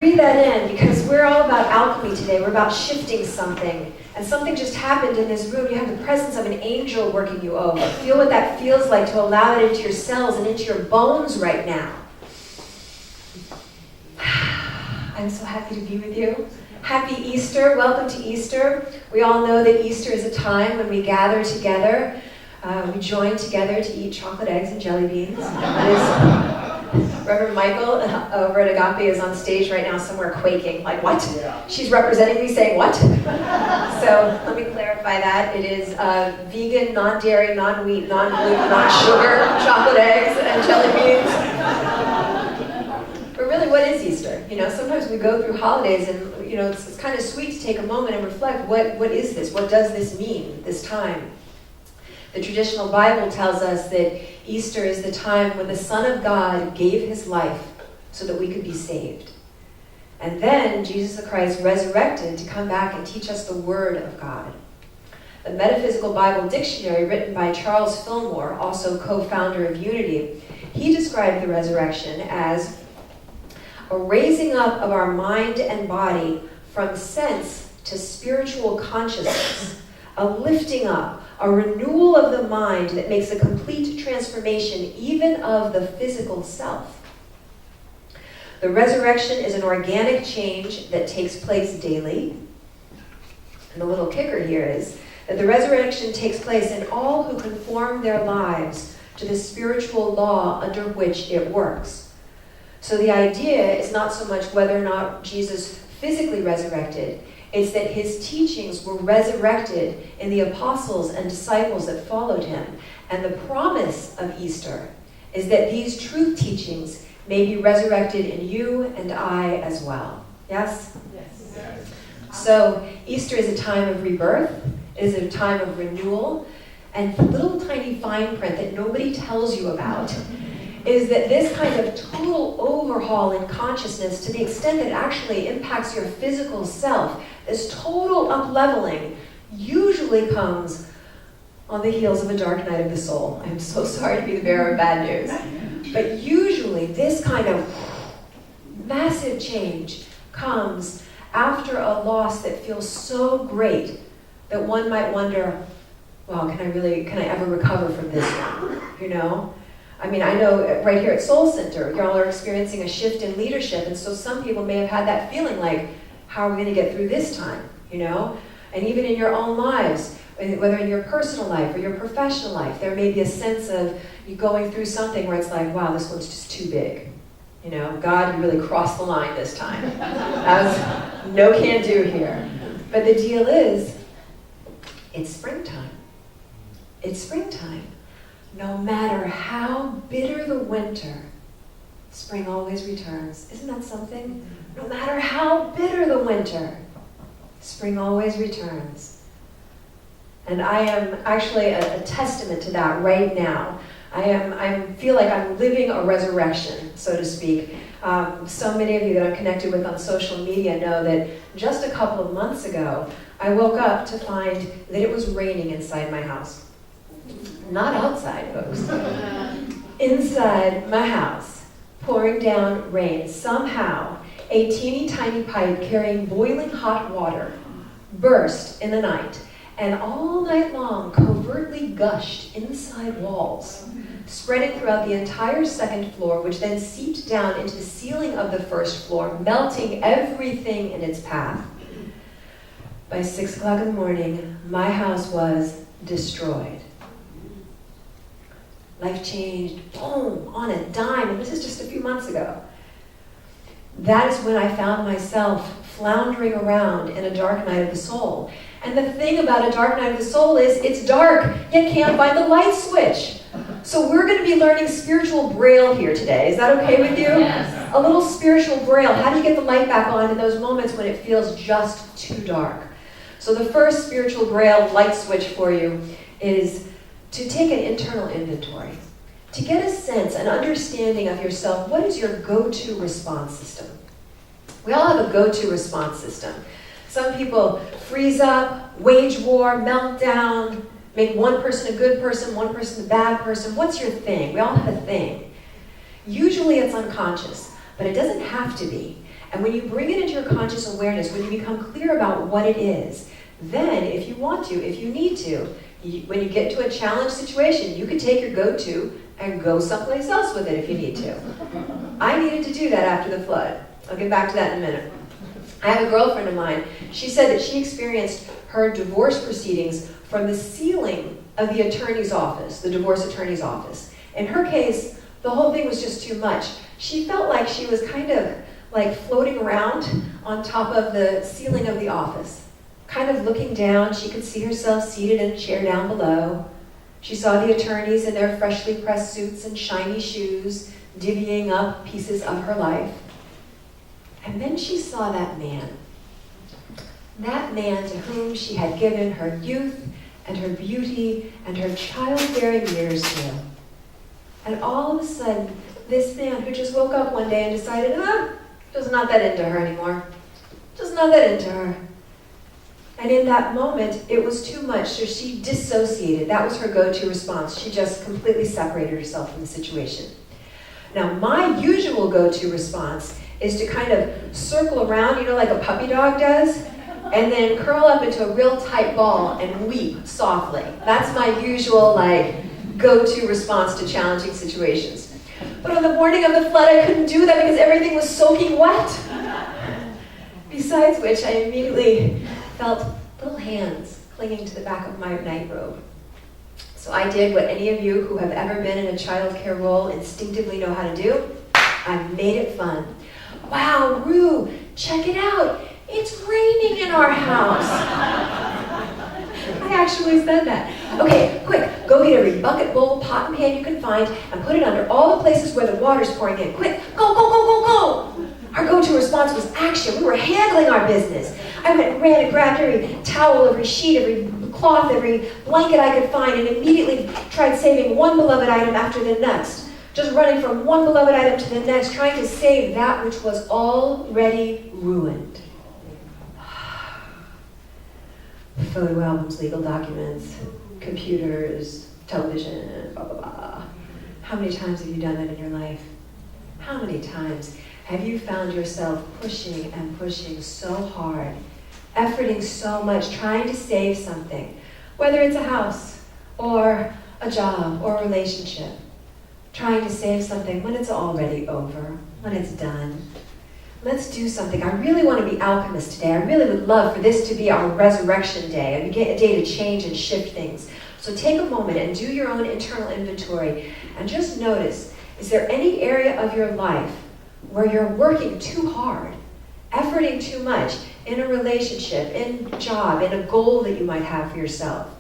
Breathe that in, because we're all about alchemy today. We're about shifting something. And something just happened in this room. You have the presence of an angel working you over. Feel what that feels like to allow it into your cells and into your bones right now. I'm so happy to be with you. Happy Easter. Welcome to Easter. We all know that Easter is a time when we gather together. We join together to eat chocolate eggs and jelly beans. Reverend Michael over at Agape is on stage right now somewhere quaking. Like, what? Yeah. She's representing me saying what? So let me clarify that. It is vegan, non-dairy, non-wheat, non-gluten, non-sugar chocolate eggs and jelly beans. But really, what is Easter? You know, sometimes we go through holidays and, you know, it's kind of sweet to take a moment and reflect, what is this? What does this mean, this time? The traditional Bible tells us that Easter is the time when the Son of God gave his life so that we could be saved. And then Jesus the Christ resurrected to come back and teach us the Word of God. The Metaphysical Bible Dictionary, written by Charles Fillmore, also co-founder of Unity, he described the resurrection as a raising up of our mind and body from sense to spiritual consciousness, a lifting up, a renewal of the mind that makes a complete transformation even of the physical self. The resurrection is an organic change that takes place daily. And the little kicker here is that the resurrection takes place in all who conform their lives to the spiritual law under which it works. So the idea is not so much whether or not Jesus physically resurrected, it's that his teachings were resurrected in the apostles and disciples that followed him. And the promise of Easter is that these truth teachings may be resurrected in you and I as well. Yes? Yes. So Easter is a time of rebirth. It is a time of renewal. And the little tiny fine print that nobody tells you about is that this kind of total overhaul in consciousness, to the extent that it actually impacts your physical self, this total up-leveling usually comes on the heels of a dark night of the soul. I'm so sorry to be the bearer of bad news. But usually this kind of massive change comes after a loss that feels so great that one might wonder, well, can I ever recover from this one? You know? I mean, I know right here at Soul Center, y'all are experiencing a shift in leadership, and so some people may have had that feeling like, how are we going to get through this time, you know? And even in your own lives, whether in your personal life or your professional life, there may be a sense of you going through something where it's like, wow, this one's just too big. You know, God, you really crossed the line this time. That was no can do here. But the deal is, it's springtime. It's springtime. No matter how bitter the winter, spring always returns. Isn't that something? No matter how bitter the winter, spring always returns. And I am actually a testament to that right now. I feel like I'm living a resurrection, so to speak. So many of you that I'm connected with on social media know that just a couple of months ago, I woke up to find that it was raining inside my house. Not outside, folks. Inside my house, pouring down rain. Somehow, a teeny tiny pipe carrying boiling hot water burst in the night, and all night long covertly gushed inside walls, spreading throughout the entire second floor, which then seeped down into the ceiling of the first floor, melting everything in its path. By 6 o'clock in the morning, my house was destroyed. Life changed, boom, on a dime, and this is just a few months ago. That is when I found myself floundering around in a dark night of the soul. And the thing about a dark night of the soul is it's dark, yet can't find the light switch. So we're going to be learning spiritual braille here today. Is that okay with you? Yes. A little spiritual braille. How do you get the light back on in those moments when it feels just too dark? So the first spiritual braille light switch for you is to take an internal inventory, to get a sense, an understanding of yourself. What is your go-to response system? We all have a go-to response system. Some people freeze up, wage war, meltdown, make one person a good person, one person a bad person. What's your thing? We all have a thing. Usually it's unconscious, but it doesn't have to be. And when you bring it into your conscious awareness, when you become clear about what it is, then if you want to, if you need to, when you get into a challenge situation, you can take your go-to and go someplace else with it if you need to. I needed to do that after the flood. I'll get back to that in a minute. I have a girlfriend of mine. She said that she experienced her divorce proceedings from the ceiling of the attorney's office, the divorce attorney's office. In her case, the whole thing was just too much. She felt like she was kind of like floating around on top of the ceiling of the office. Kind of looking down, she could see herself seated in a chair down below. She saw the attorneys in their freshly pressed suits and shiny shoes, divvying up pieces of her life. And then she saw that man to whom she had given her youth and her beauty and her childbearing years to. And all of a sudden, this man who just woke up one day and decided, just not that into her anymore. Just not that into her. And in that moment, it was too much, so she dissociated. That was her go-to response. She just completely separated herself from the situation. Now, my usual go-to response is to kind of circle around, like a puppy dog does, and then curl up into a real tight ball and weep softly. That's my usual, go-to response to challenging situations. But on the morning of the flood, I couldn't do that because everything was soaking wet. Besides which, I immediately felt little hands clinging to the back of my nightrobe. So I did what any of you who have ever been in a childcare role instinctively know how to do. I made it fun. Wow, Rue, check it out. It's raining in our house. I actually said that. Okay, quick, go get every bucket, bowl, pot, and pan you can find and put it under all the places where the water's pouring in. Quick, go, go, go, go, go. Our go-to response was action. We were handling our business. I went and ran and grabbed every towel, every sheet, every cloth, every blanket I could find, and immediately tried saving one beloved item after the next. Just running from one beloved item to the next, trying to save that which was already ruined. Photo albums, legal documents, computers, television, blah, blah, blah. How many times have you done that in your life? How many times have you found yourself pushing and pushing so hard, efforting so much, trying to save something, whether it's a house or a job or a relationship, trying to save something when it's already over, when it's done. Let's do something. I really want to be alchemists today. I really would love for this to be our resurrection day, a day to change and shift things. So take a moment and do your own internal inventory and just notice, is there any area of your life where you're working too hard, efforting too much in a relationship, in a job, in a goal that you might have for yourself,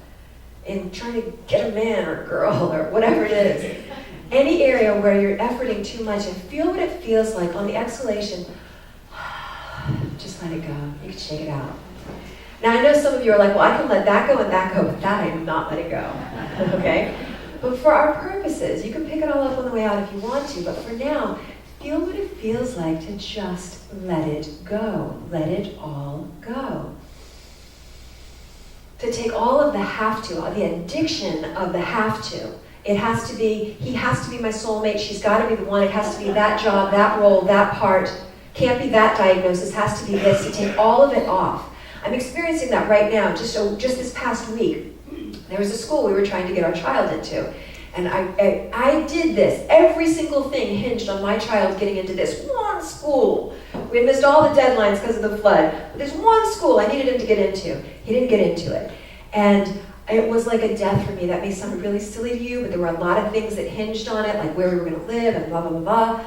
in trying to get a man or a girl or whatever it is? Any area where you're efforting too much, and feel what it feels like on the exhalation. Just let it go. You can shake it out. Now I know some of you are like, well, I can let that go and that go, but that I do not let it go. Okay? But for our purposes, you can pick it all up on the way out if you want to, but for now, feel what it feels like to just let it go. Let it all go. To take all of the have to, the addiction of the have to. It has to be, he has to be my soulmate, she's got to be the one, it has to be that job, that role, that part. Can't be that diagnosis, has to be this, to take all of it off. I'm experiencing that right now. Just this past week, there was a school we were trying to get our child into. And I did this. Every single thing hinged on my child getting into this one school. We had missed all the deadlines because of the flood. But there's one school I needed him to get into. He didn't get into it. And it was like a death for me. That may sound really silly to you, but there were a lot of things that hinged on it, like where we were going to live and blah, blah, blah, blah.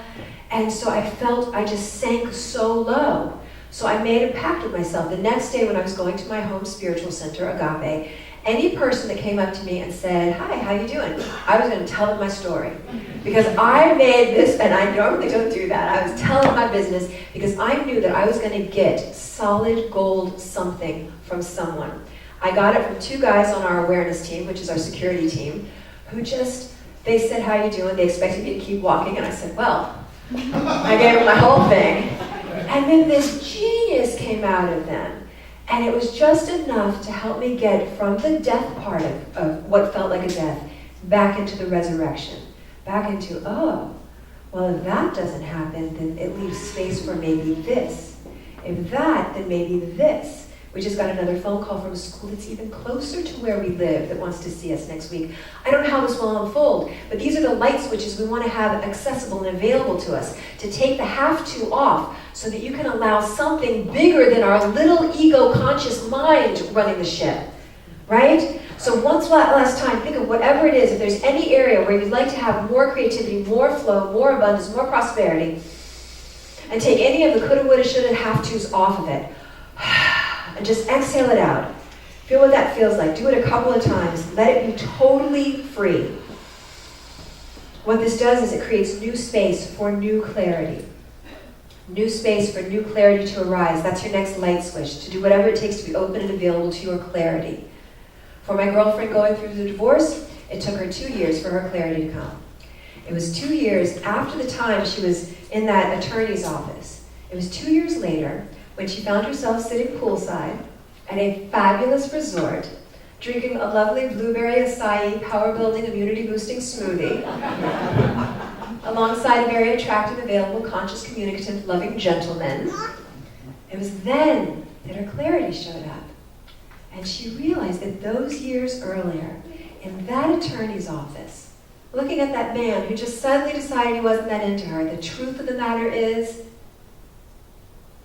And so I felt I just sank so low. So I made a pact with myself. The next day when I was going to my home spiritual center, Agape, any person that came up to me and said, hi, how you doing? I was going to tell them my story. Because I made this, and I normally don't do that. I was telling my business because I knew that I was going to get solid gold something from someone. I got it from two guys on our awareness team, which is our security team, who they said, how you doing? They expected me to keep walking, and I said, well, I gave them my whole thing. And then this genius came out of them. And it was just enough to help me get from the death part of what felt like a death back into the resurrection. Back into, oh, Well, if that doesn't happen, then it leaves space for maybe this. If that, then maybe this. We just got another phone call from a school that's even closer to where we live that wants to see us next week. I don't know how this will unfold, but these are the light switches we want to have accessible and available to us, to take the have to off so that you can allow something bigger than our little ego-conscious mind running the ship, right? So once last time, think of whatever it is, if there's any area where you'd like to have more creativity, more flow, more abundance, more prosperity, and take any of the coulda, woulda, shoulda, have tos off of it. And just exhale it out. Feel what that feels like. Do it a couple of times. Let it be totally free. What this does is it creates new space for new clarity. New space for new clarity to arise. That's your next light switch. To do whatever it takes to be open and available to your clarity. For my girlfriend going through the divorce, it took her 2 years for her clarity to come. It was 2 years after the time she was in that attorney's office. It was 2 years later when she found herself sitting poolside at a fabulous resort, drinking a lovely blueberry acai, power-building, immunity-boosting smoothie, alongside a very attractive, available, conscious, communicative, loving gentleman. It was then that her clarity showed up. And she realized that those years earlier, in that attorney's office, looking at that man who just suddenly decided he wasn't that into her, the truth of the matter is,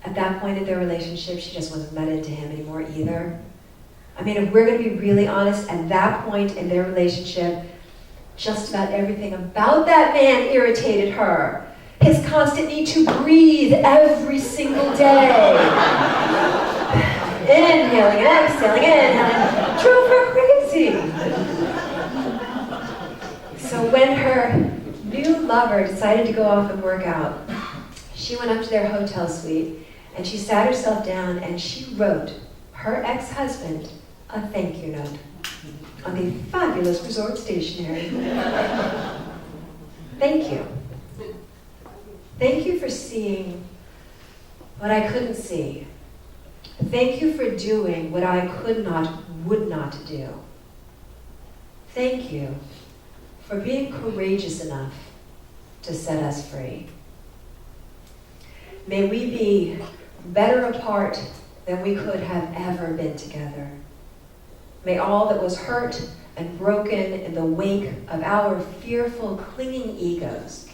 at that point in their relationship, she just wasn't that into him anymore either. I mean, if we're going to be really honest, at that point in their relationship, just about everything about that man irritated her. His constant need to breathe every single day. Inhaling, exhaling, inhaling, drove her crazy. So when her new lover decided to go off and work out, she went up to their hotel suite and she sat herself down and she wrote her ex-husband a thank you note on the fabulous resort stationery. Thank you. Thank you for seeing what I couldn't see. Thank you for doing what I could not, would not do. Thank you for being courageous enough to set us free. May we be better apart than we could have ever been together. May all that was hurt and broken in the wake of our fearful, clinging egos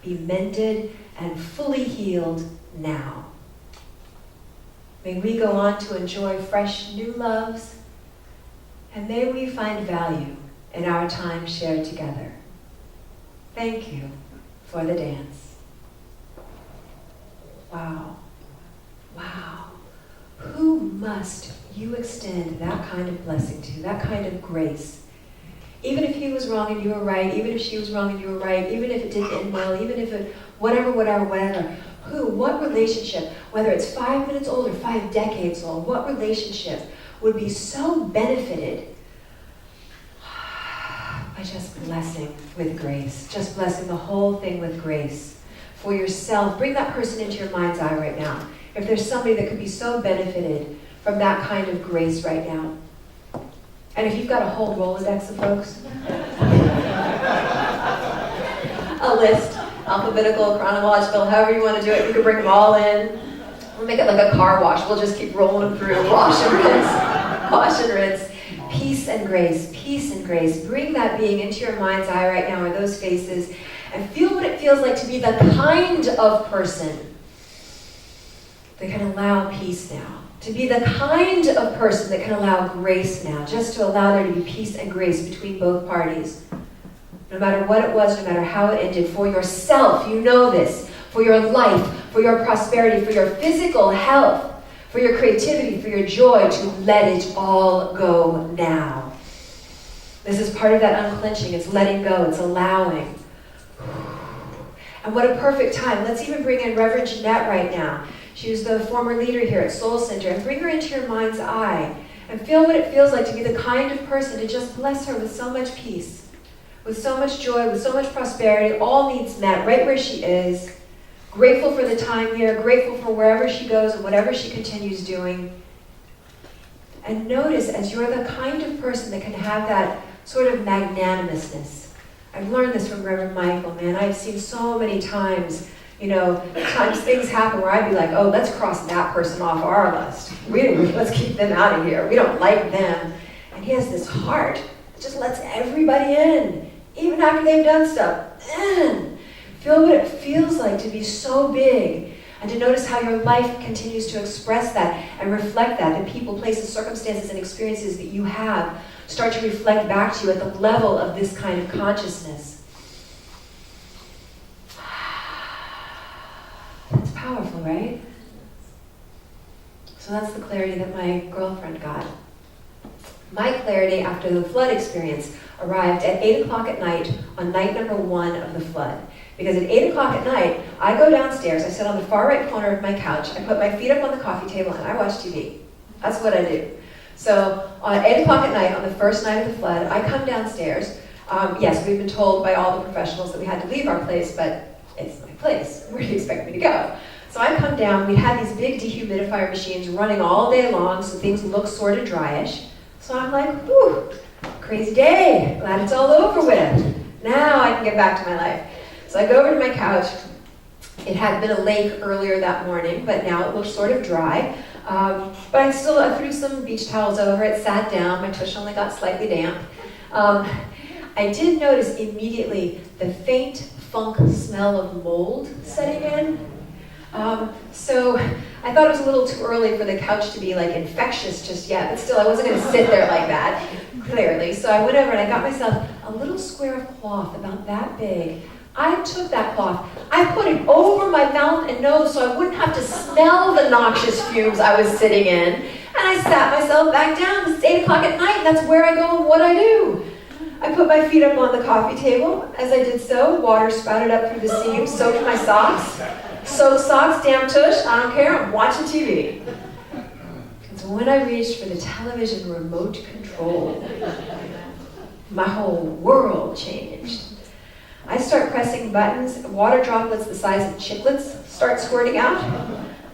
be mended and fully healed now. May we go on to enjoy fresh new loves, and may we find value in our time shared together. Thank you for the dance. Wow. Wow. Who must you extend that kind of blessing to, that kind of grace? Even if he was wrong and you were right, even if she was wrong and you were right, even if it didn't end well, even if it, whatever. Who, what relationship, whether it's 5 minutes old or 5 decades old, what relationship would be so benefited by just blessing with grace, just blessing the whole thing with grace for yourself? Bring that person into your mind's eye right now. If there's somebody that could be so benefited from that kind of grace right now. And if you've got a whole Rolodex of folks, a list, alphabetical, chronological, however you want to do it, you can bring them all in. We'll make it like a car wash. We'll just keep rolling them through. Wash and rinse, wash and rinse. Peace and grace, peace and grace. Bring that being into your mind's eye right now, or those faces, and feel what it feels like to be the kind of person that can allow peace now. To be the kind of person that can allow grace now. Just to allow there to be peace and grace between both parties. No matter what it was, no matter how it ended, for yourself, you know this, for your life, for your prosperity, for your physical health, for your creativity, for your joy, to let it all go now. This is part of that unclenching. It's letting go. It's allowing. And what a perfect time. Let's even bring in Reverend Jeanette right now. She was the former leader here at Soul Center. And bring her into your mind's eye and feel what it feels like to be the kind of person to just bless her with so much peace, with so much joy, with so much prosperity, all needs met right where she is. Grateful for the time here, grateful for wherever she goes and whatever she continues doing. And notice as you're the kind of person that can have that sort of magnanimousness, I've learned this from Reverend Michael, man. I've seen so many times, times things happen where I'd be like, oh, let's cross that person off our list. Let's keep them out of here. We don't like them. And he has this heart that just lets everybody in, even after they've done stuff. Feel what it feels like to be so big, and to notice how your life continues to express that and reflect that. The people, places, circumstances, and experiences that you have start to reflect back to you at the level of this kind of consciousness. That's powerful, right? So that's the clarity that my girlfriend got. My clarity after the flood experience arrived at 8 o'clock at night on night number 1 of the flood. Because at 8 o'clock at night, I go downstairs, I sit on the far right corner of my couch, I put my feet up on the coffee table, and I watch TV. That's what I do. So at 8 o'clock at night, on the first night of the flood, I come downstairs. Yes, we've been told by all the professionals that we had to leave our place, but it's my place. Where do you expect me to go? So I come down, we had these big dehumidifier machines running all day long, so things look sort of dryish. So I'm like, whew, crazy day, glad it's all over with. Now I can get back to my life. So I go over to my couch. It had been a lake earlier that morning, but now it looks sort of dry. But I threw some beach towels over it, sat down, my tush only got slightly damp. I did notice immediately the faint funk smell of mold setting in. So I thought it was a little too early for the couch to be like infectious just yet, but still I wasn't going to sit there like that, clearly. So I went over and I got myself a little square of cloth about that big. I took that cloth, I put it over my mouth and nose so I wouldn't have to smell the noxious fumes I was sitting in, and I sat myself back down. It's 8 o'clock at night, and that's where I go and what I do. I put my feet up on the coffee table. As I did so, water spouted up through the seams, soaked my socks. Soaked socks, damn tush, I don't care, I'm watching TV. And so when I reached for the television remote control, my whole world changed. I start pressing buttons, water droplets the size of chiclets start squirting out,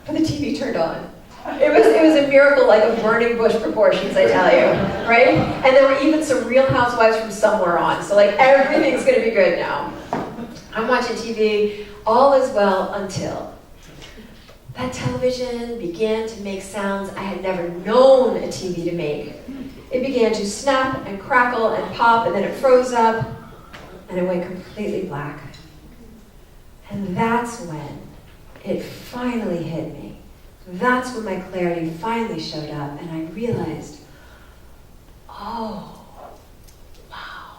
but the TV turned on. It was a miracle, like of burning bush proportions, I tell you, right? And there were even some Real Housewives from somewhere on, so like everything's gonna be good now. I'm watching TV, all is well until that television began to make sounds I had never known a TV to make. It began to snap and crackle and pop, and then it froze up, and it went completely black. And that's when it finally hit me. That's when my clarity finally showed up, and I realized, oh, wow,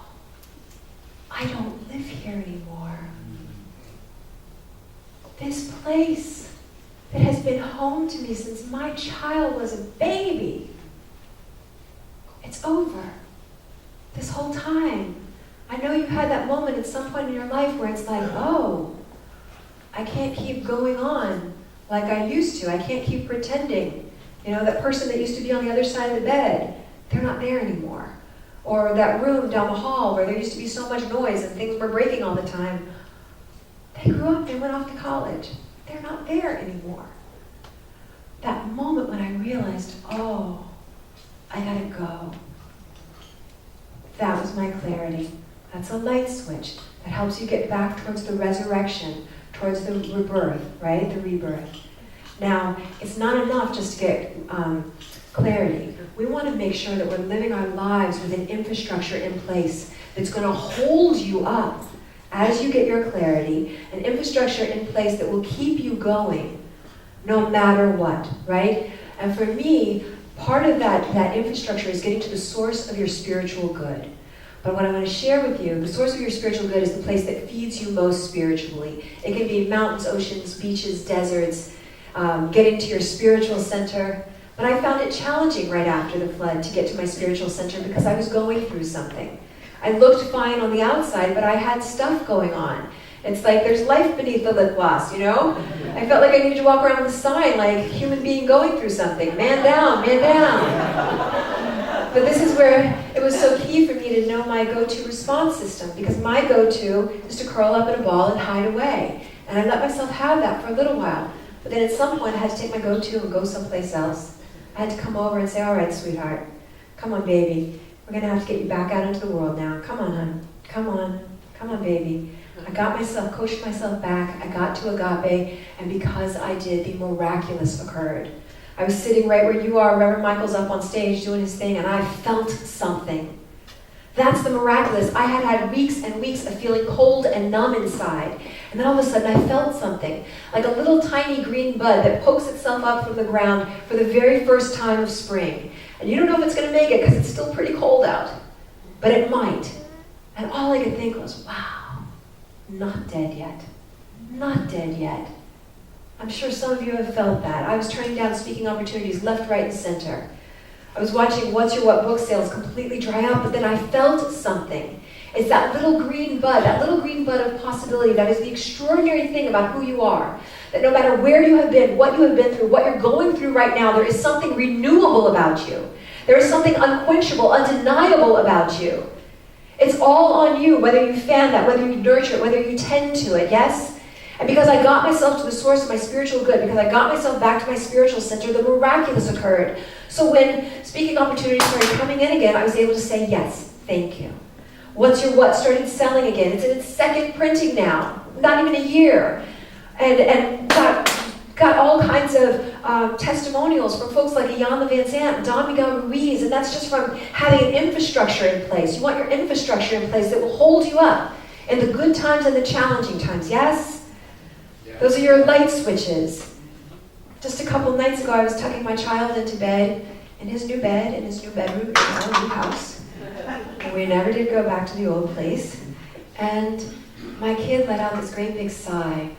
I don't live here anymore. This place that has been home to me since my child was a baby, it's over. This whole time. I know you've had that moment at some point in your life where it's like, oh, I can't keep going on like I used to. I can't keep pretending. That person that used to be on the other side of the bed, they're not there anymore. Or that room down the hall where there used to be so much noise and things were breaking all the time. They grew up, they went off to college. They're not there anymore. That moment when I realized, oh, I gotta go. That was my clarity. That's a light switch that helps you get back towards the resurrection, towards the rebirth, right? The rebirth. Now, it's not enough just to get clarity. We want to make sure that we're living our lives with an infrastructure in place that's going to hold you up as you get your clarity, an infrastructure in place that will keep you going no matter what, right? And for me, part of that infrastructure is getting to the source of your spiritual good. But what I want to share with you, the source of your spiritual good is the place that feeds you most spiritually. It can be mountains, oceans, beaches, deserts, getting to your spiritual center. But I found it challenging right after the flood to get to my spiritual center because I was going through something. I looked fine on the outside, but I had stuff going on. It's like there's life beneath the lip gloss, I felt like I needed to walk around with a sign like human being going through something. Man down, man down. But this is where it was so key for me to know my go-to response system, because my go-to is to curl up in a ball and hide away. And I let myself have that for a little while. But then at some point I had to take my go-to and go someplace else. I had to come over and say, all right, sweetheart, come on, baby. We're going to have to get you back out into the world now. Come on, hon. Come on. Come on, baby. I got myself, coached myself back. I got to agape, and because I did, the miraculous occurred. I was sitting right where you are. Reverend Michael's up on stage doing his thing, and I felt something. That's the miraculous. I had weeks and weeks of feeling cold and numb inside. And then all of a sudden I felt something, like a little tiny green bud that pokes itself up from the ground for the very first time of spring. And you don't know if it's going to make it because it's still pretty cold out. But it might. And all I could think was, wow, not dead yet. Not dead yet. I'm sure some of you have felt that. I was turning down speaking opportunities left, right, and center. I was watching What's Your What book sales completely dry up, but then I felt something. It's that little green bud of possibility that is the extraordinary thing about who you are. That no matter where you have been, what you have been through, what you're going through right now, there is something renewable about you. There is something unquenchable, undeniable about you. It's all on you, whether you fan that, whether you nurture it, whether you tend to it, yes? And because I got myself to the source of my spiritual good, because I got myself back to my spiritual center, the miraculous occurred. So when speaking opportunities started coming in again, I was able to say, yes, thank you. What's Your What started selling again. It's in its second printing now, not even a year. And got all kinds of testimonials from folks like Iyanla Van Zandt, Don Miguel Ruiz, and that's just from having an infrastructure in place. You want your infrastructure in place that will hold you up in the good times and the challenging times, yes? Those are your light switches. Just a couple nights ago, I was tucking my child into bed, in his new bedroom, in our new house. And we never did go back to the old place. And my kid let out this great big sigh,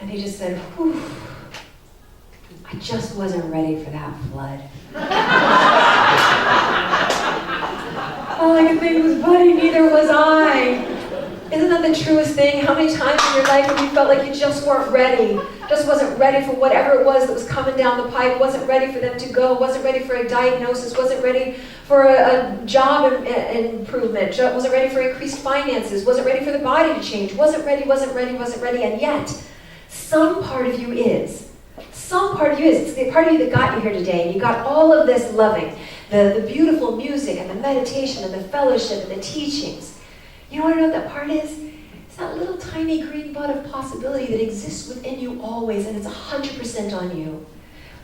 and he just said, whew, I just wasn't ready for that flood. All I could think was, buddy, neither was I. Isn't that the truest thing? How many times in your life have you felt like you just weren't ready? Just wasn't ready for whatever it was that was coming down the pipe, wasn't ready for them to go, wasn't ready for a diagnosis, wasn't ready for a job improvement, wasn't ready for increased finances, wasn't ready for the body to change, wasn't ready, and yet, some part of you is. Some part of you is. It's the part of you that got you here today, and you got all of this loving, the beautiful music, and the meditation, and the fellowship, and the teachings. You want to know what that part is? It's that little tiny green bud of possibility that exists within you always, and it's 100% on you.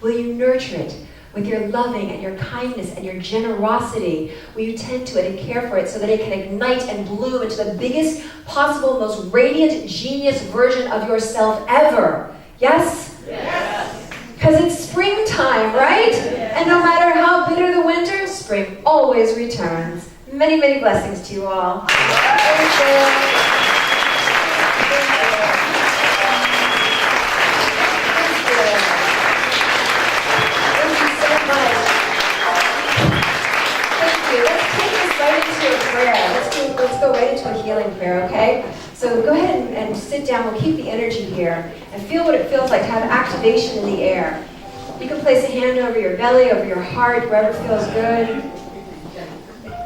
Will you nurture it with your loving and your kindness and your generosity? Will you tend to it and care for it so that it can ignite and bloom into the biggest possible, most radiant, genius version of yourself ever? Yes? Yes. Because it's springtime, right? Yes. And no matter how bitter the winter, spring always returns. Many, many blessings to you all. Thank you. Thank you so much. Thank you. Let's take this right into a prayer. Let's go right into a healing prayer, okay? So go ahead and sit down. We'll keep the energy here and feel what it feels like to have activation in the air. You can place a hand over your belly, over your heart, wherever feels good.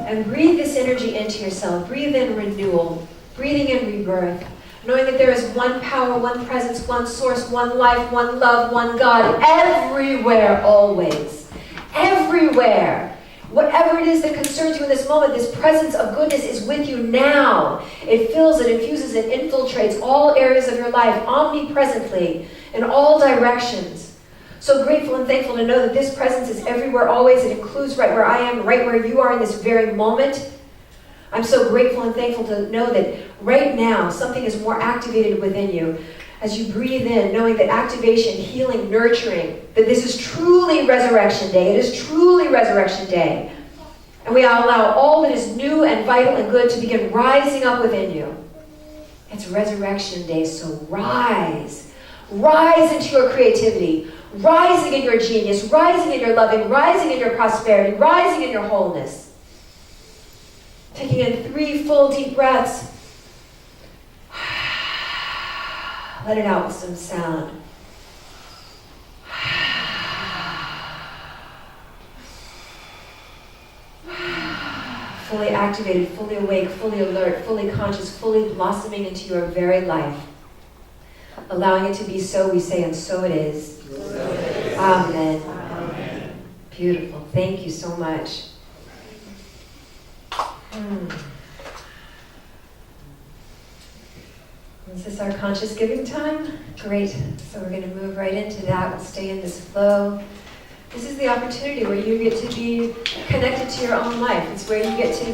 And breathe this energy into yourself. Breathe in renewal. Breathing in rebirth. Knowing that there is one power, one presence, one source, one life, one love, one God. Everywhere, always. Everywhere. Whatever it is that concerns you in this moment, this presence of goodness is with you now. It fills, it infuses, it infiltrates all areas of your life, omnipresently, in all directions. So grateful and thankful to know that this presence is everywhere, always. It includes right where I am, right where you are in this very moment. I'm so grateful and thankful to know that right now something is more activated within you. As you breathe in, knowing that activation, healing, nurturing, that this is truly Resurrection Day. It is truly Resurrection Day. And we allow all that is new and vital and good to begin rising up within you. It's Resurrection Day, so rise. Rise into your creativity. Rising in your genius, rising in your loving, rising in your prosperity, rising in your wholeness. Taking in 3 full deep breaths. Let it out with some sound. Fully activated, fully awake, fully alert, fully conscious, fully blossoming into your very life. Allowing it to be so, we say, and so it is. Amen. Amen. Beautiful. Thank you so much. Is this our conscious giving time? Great. So we're going to move right into that. We'll stay in this flow. This is the opportunity where you get to be connected to your own life. It's where you get to